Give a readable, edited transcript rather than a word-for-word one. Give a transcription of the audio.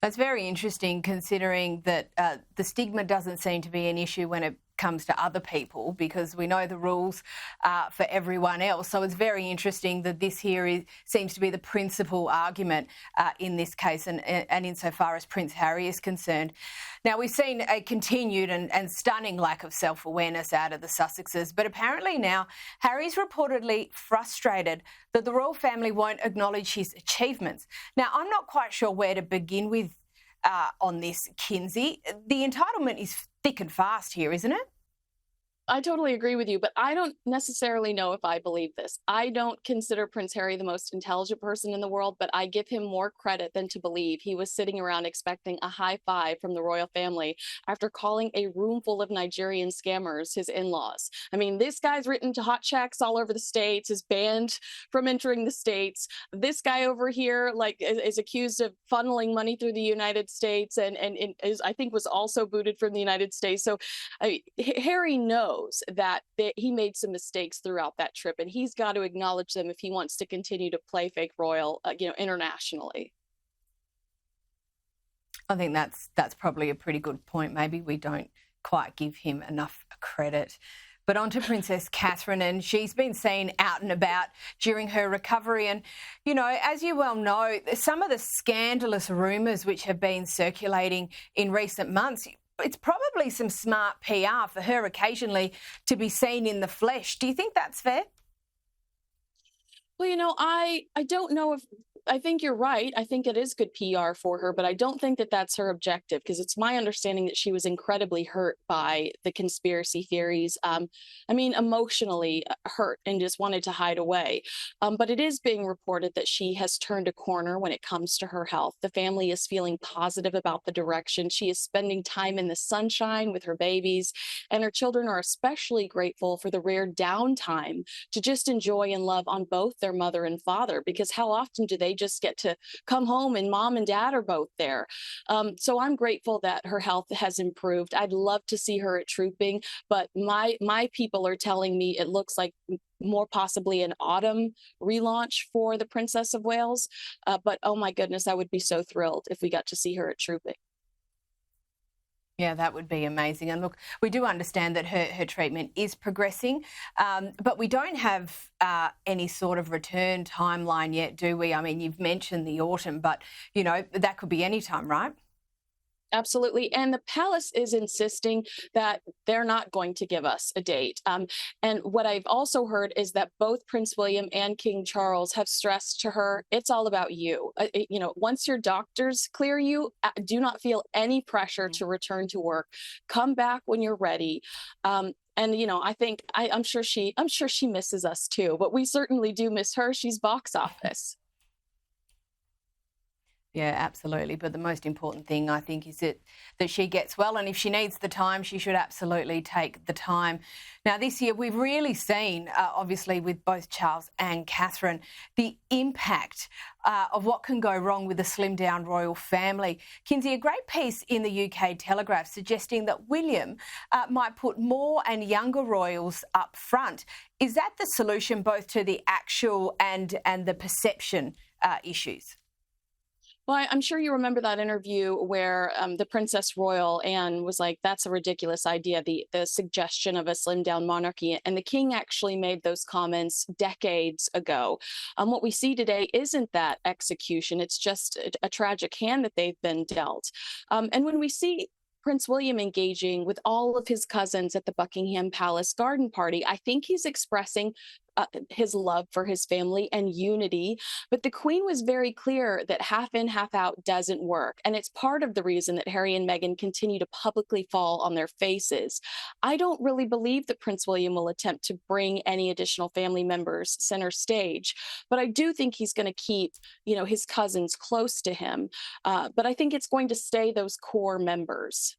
That's very interesting, considering that the stigma doesn't seem to be an issue when it comes to other people, because we know the rules for everyone else. So it's very interesting that this here seems to be the principal argument in this case, and insofar as Prince Harry is concerned. Now, we've seen a continued and stunning lack of self-awareness out of the Sussexes, but apparently now Harry's reportedly frustrated that the royal family won't acknowledge his achievements. Now, I'm not quite sure where to begin with on this, Kinsey. The entitlement is thick and fast here, isn't it? I totally agree with you, but I don't necessarily know if I believe this. I don't consider Prince Harry the most intelligent person in the world, but I give him more credit than to believe he was sitting around expecting a high five from the royal family after calling a room full of Nigerian scammers his in-laws. I mean, this guy's written to hot checks all over the states, is banned from entering the states. This guy over here, like, is accused of funneling money through the United States, and is, I think, was also booted from the United States. So Harry knows that he made some mistakes throughout that trip, and he's got to acknowledge them if he wants to continue to play fake royal, internationally. I think that's probably a pretty good point. Maybe we don't quite give him enough credit. But on to Princess Catherine, and she's been seen out and about during her recovery. And, as you well know, some of the scandalous rumours which have been circulating in recent months, it's probably some smart PR for her occasionally to be seen in the flesh. Do you think that's fair? Well, I don't know if I think you're right. I think it is good PR for her, but I don't think that that's her objective, because it's my understanding that she was incredibly hurt by the conspiracy theories. I mean, emotionally hurt and just wanted to hide away. But it is being reported that she has turned a corner when it comes to her health. The family is feeling positive about the direction. She is spending time in the sunshine with her babies, and her children are especially grateful for the rare downtime to just enjoy and love on both their mother and father, because how often do they just get to come home and mom and dad are both there? So I'm grateful that her health has improved. I'd love to see her at trooping, but my people are telling me it looks like more possibly an autumn relaunch for the Princess of Wales. But oh my goodness, I would be so thrilled if we got to see her at trooping. Yeah, that would be amazing. And look, we do understand that her treatment is progressing, but we don't have any sort of return timeline yet, do we? I mean, you've mentioned the autumn, but, that could be any time, right? Absolutely. And the palace is insisting that they're not going to give us a date. And what I've also heard is that both Prince William and King Charles have stressed to her, it's all about you. Once your doctors clear you, do not feel any pressure to return to work. Come back when you're ready. And I think I'm sure she misses us too, but we certainly do miss her. She's box office. Yeah, absolutely. But the most important thing, I think, is that she gets well. And if she needs the time, she should absolutely take the time. Now, this year, we've really seen, obviously, with both Charles and Catherine, the impact of what can go wrong with a slimmed-down royal family. Kinsey, a great piece in the UK Telegraph suggesting that William might put more and younger royals up front. Is that the solution both to the actual and the perception issues? Well, I'm sure you remember that interview where the Princess Royal Anne was like, "That's a ridiculous idea." The suggestion of a slimmed down monarchy, and the king actually made those comments decades ago. What we see today isn't that execution; it's just a tragic hand that they've been dealt. And when we see Prince William engaging with all of his cousins at the Buckingham Palace garden party, I think he's expressing his love for his family and unity. But the Queen was very clear that half in, half out doesn't work. And it's part of the reason that Harry and Meghan continue to publicly fall on their faces. I don't really believe that Prince William will attempt to bring any additional family members center stage. But I do think he's going to keep, his cousins close to him. But I think it's going to stay those core members.